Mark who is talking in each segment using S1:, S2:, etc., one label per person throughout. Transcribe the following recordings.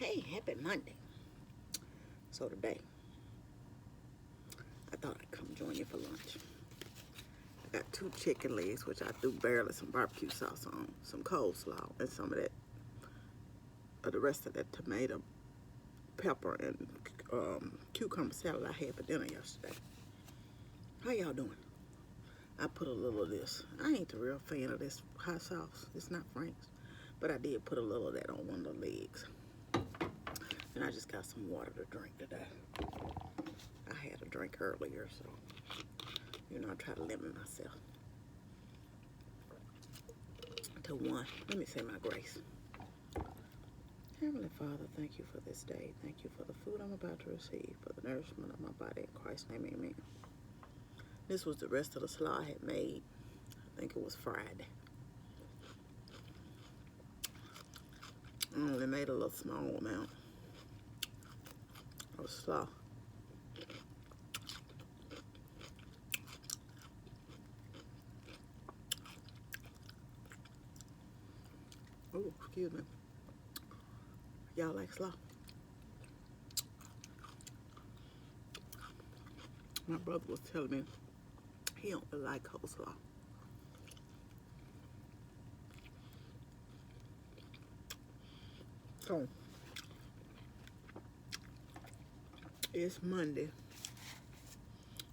S1: Hey, happy Monday. So today, I thought I'd come join you for lunch. I got 2 chicken legs, which I threw barely some barbecue sauce on, some coleslaw, and some of that, the rest of that tomato, pepper, and cucumber salad I had for dinner yesterday. How y'all doing? I put a little of this. I ain't a real fan of this hot sauce. It's not Frank's, but I did put a little of that on one of the legs. And I just got some water to drink today. I had a drink earlier, so, I try to limit myself to one. Let me say my grace. Heavenly Father, thank you for this day. Thank you for the food I'm about to receive, for the nourishment of my body. In Christ's name, amen. This was the rest of the slaw I had made. I think it was Friday. I only made a little small amount of slaw. Oh, excuse me. Y'all like slaw? My brother was telling me he don't really like coleslaw. So, it's Monday.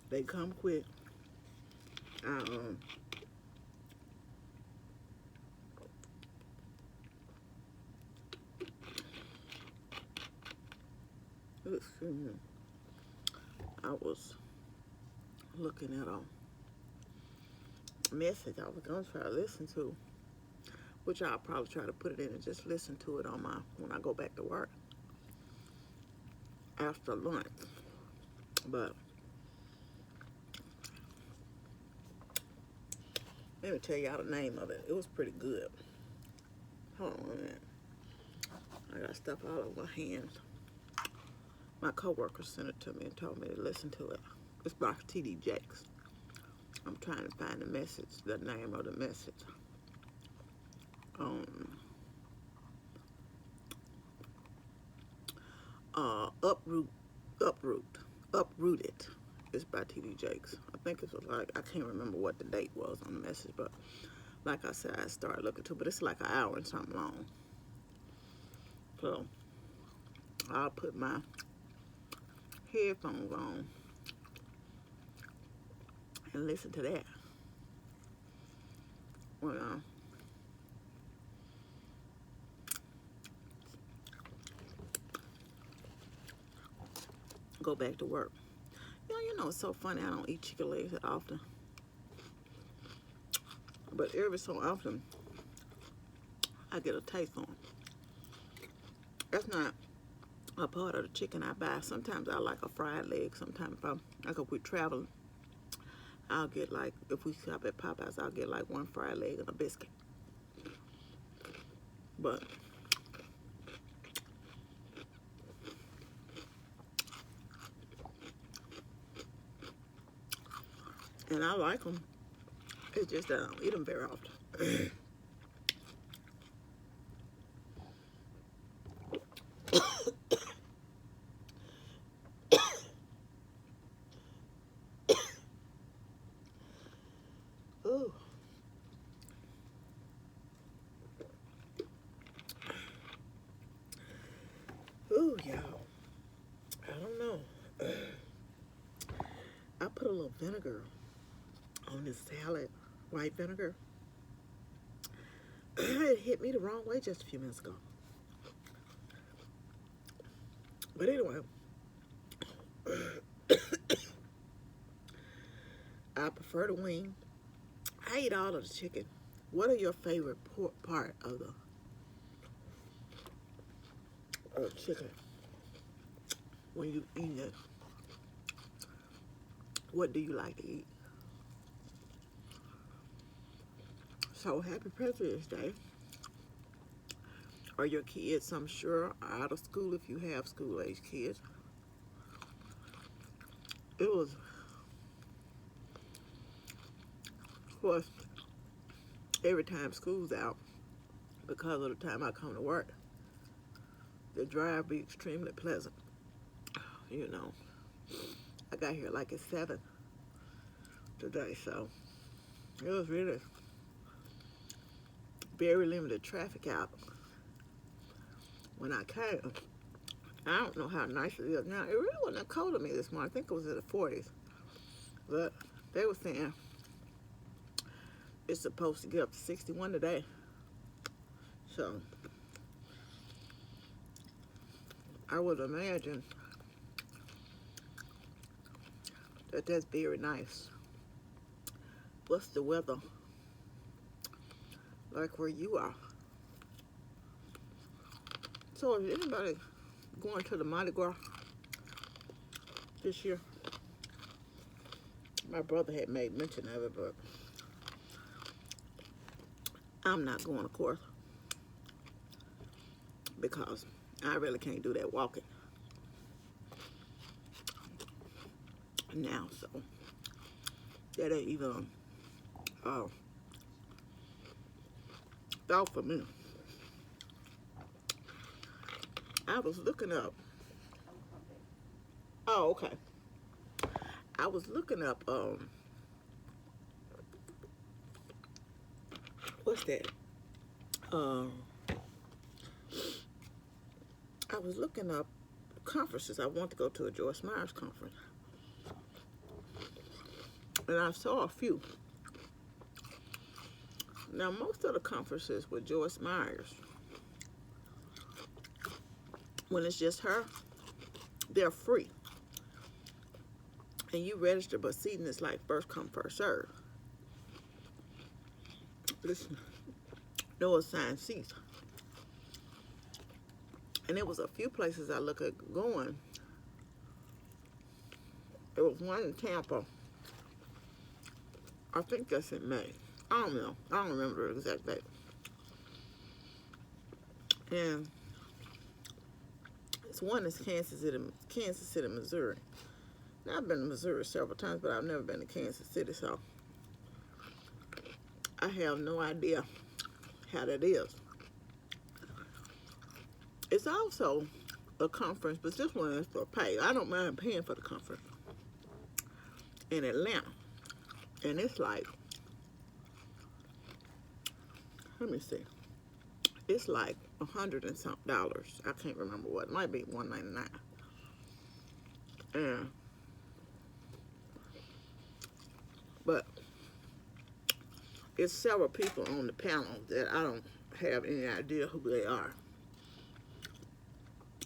S1: They come quick. Excuse me. I was looking at a message I was gonna try to listen to, which I'll probably try to put it in and just listen to it on when I go back to work after lunch. But let me tell y'all the name of it. It was pretty good. Hold on a minute. I got stuff all over my hands. My coworker sent it to me and told me to listen to it. It's by T.D. Jakes. I'm trying to find the message, the name of the message. Uprooted. It's by T.D. Jakes. I think it was like, I can't remember what the date was on the message, but like I said, I started looking to it, but it's like an hour and something long. So I'll put my headphones on and listen to that. Well, go back to work. It's so funny. I don't eat chicken legs that often, but every so often I get a taste on it. That's not a part of the chicken I buy. Sometimes I like a fried leg. Sometimes if we're traveling, I'll get like, if we stop at Popeyes, I'll get like one fried leg and a biscuit. But and I like them. It's just that I don't eat them very often. Ooh. Ooh, y'all. I don't know. I put a little vinegar on this salad, white vinegar. It hit me the wrong way just a few minutes ago. But anyway, I prefer the wing. I eat all of the chicken. What are your favorite part of the chicken when you eat it? What do you like to eat? So happy President's Day. Are your kids, I'm sure, out of school if you have school-age kids? It was, of course, every time school's out, because of the time I come to work, the drive be extremely pleasant. You know, I got here like at 7 today, so it was really very limited traffic out when I came. I don't know how nice it is now. It really wasn't that cold to me this morning. I think it was in the 40s. But they were saying it's supposed to get up to 61 today. So I would imagine that that's very nice. What's the weather like where you are? So is anybody going to the Mardi Gras this year? My brother had made mention of it, but I'm not going, of course, because I really can't do that walking now, so that ain't even thought for me. I was looking up. Oh, okay. I was looking up, what's that? I was looking up conferences. I want to go to a Joyce Myers conference. And I saw a few. Now, most of the conferences with Joyce Myers, when it's just her, they're free. And you register, but seating is like first come, first serve. There's no assigned seats. And there was a few places I look at going. There was one in Tampa. I think that's in May. I don't know. I don't remember the exact date. And it's one in Kansas City, Missouri. Now, I've been to Missouri several times, but I've never been to Kansas City, so I have no idea how that is. It's also a conference, but this one is for pay. I don't mind paying for the conference in Atlanta. And it's like, let me see. It's like $100 and something. I can't remember what. It might be $199. But it's several people on the panel that I don't have any idea who they are.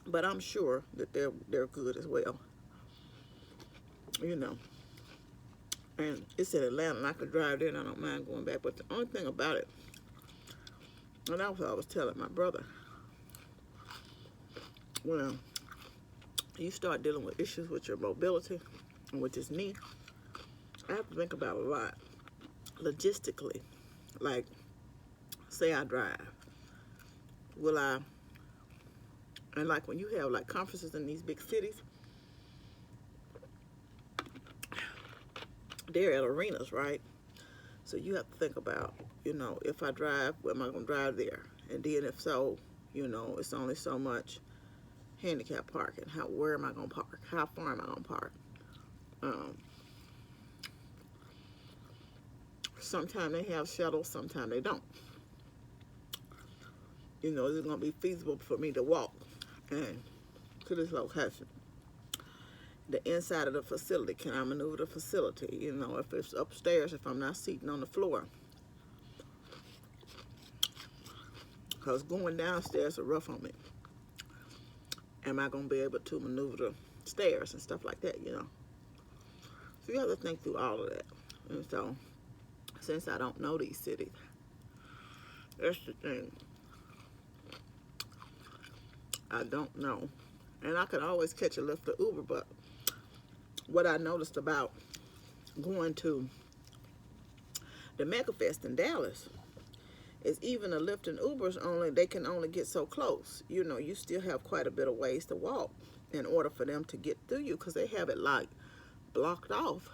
S1: But I'm sure that they're good as well. You know. And it's in Atlanta, and I could drive there, and I don't mind going back. But the only thing about it, and that's what I was telling my brother, when you start dealing with issues with your mobility and with this knee, I have to think about a lot logistically. Like, say I drive, will I, and like when you have like conferences in these big cities, they're at arenas, right? So you have to think about, you know, if I drive, where am I going to drive there? And then if so, you know, it's only so much handicap parking. Where am I going to park? How far am I going to park? Sometimes they have shuttles, sometimes they don't. You know, is it going to be feasible for me to walk and to this location? The inside of the facility, can I maneuver the facility? You know, if it's upstairs, if I'm not seating on the floor. Because going downstairs is rough on me. Am I going to be able to maneuver the stairs and stuff like that, you know? So you have to think through all of that. And so, since I don't know these cities, that's the thing. I don't know. And I could always catch a Lyft or Uber, but what I noticed about going to the MegaFest in Dallas is even the Lyft and Ubers they can only get so close. You know, you still have quite a bit of ways to walk in order for them to get through you, because they have it like blocked off.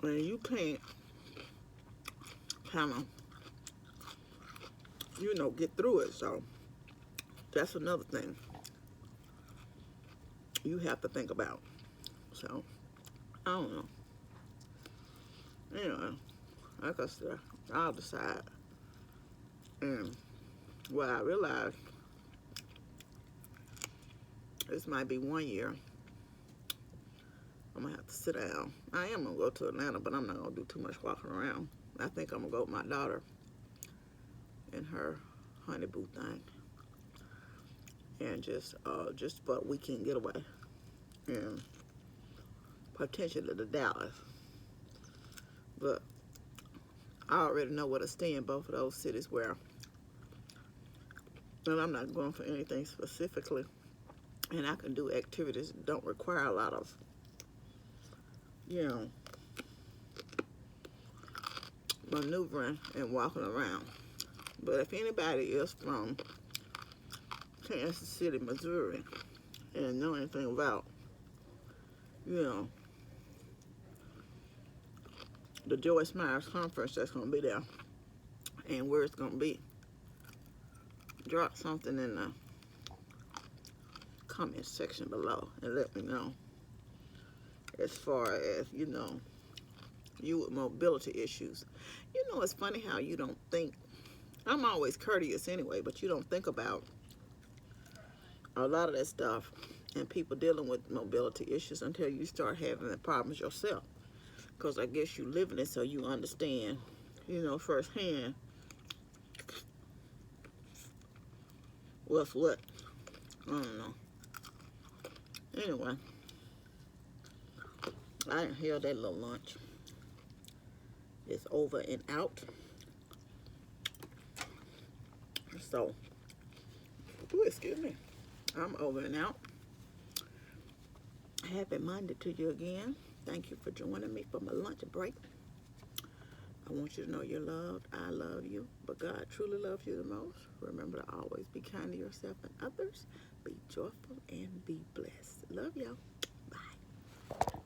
S1: And you can't kind of, you know, get through it. So that's another thing you have to think about. So, I don't know. Anyway, like I said, I'll decide. And what I realized, this might be 1 year. I'm gonna have to sit down. I am gonna go to Atlanta, but I'm not gonna do too much walking around. I think I'm gonna go with my daughter in her honeyboo thing, and just for a weekend getaway, and potentially to Dallas. But I already know where to stay in both of those cities where, and I'm not going for anything specifically, and I can do activities that don't require a lot of, you know, maneuvering and walking around. But if anybody is from Kansas City, Missouri, and know anything about, you know, the Joyce Myers conference that's going to be there and where it's going to be, drop something in the comment section below and let me know as far as, you know, you with mobility issues. You know, it's funny how you don't think, I'm always courteous anyway, but you don't think about a lot of that stuff and people dealing with mobility issues until you start having the problems yourself. Because I guess you live in it, so you understand, you know, firsthand what's what. I don't know. Anyway, I didn't hear that little lunch. It's over and out. So, ooh, excuse me. I'm over and out. Happy Monday to you again. Thank you for joining me for my lunch break. I want you to know you're loved. I love you, but God truly loves you the most. Remember to always be kind to yourself and others. Be joyful and be blessed. Love y'all. Bye.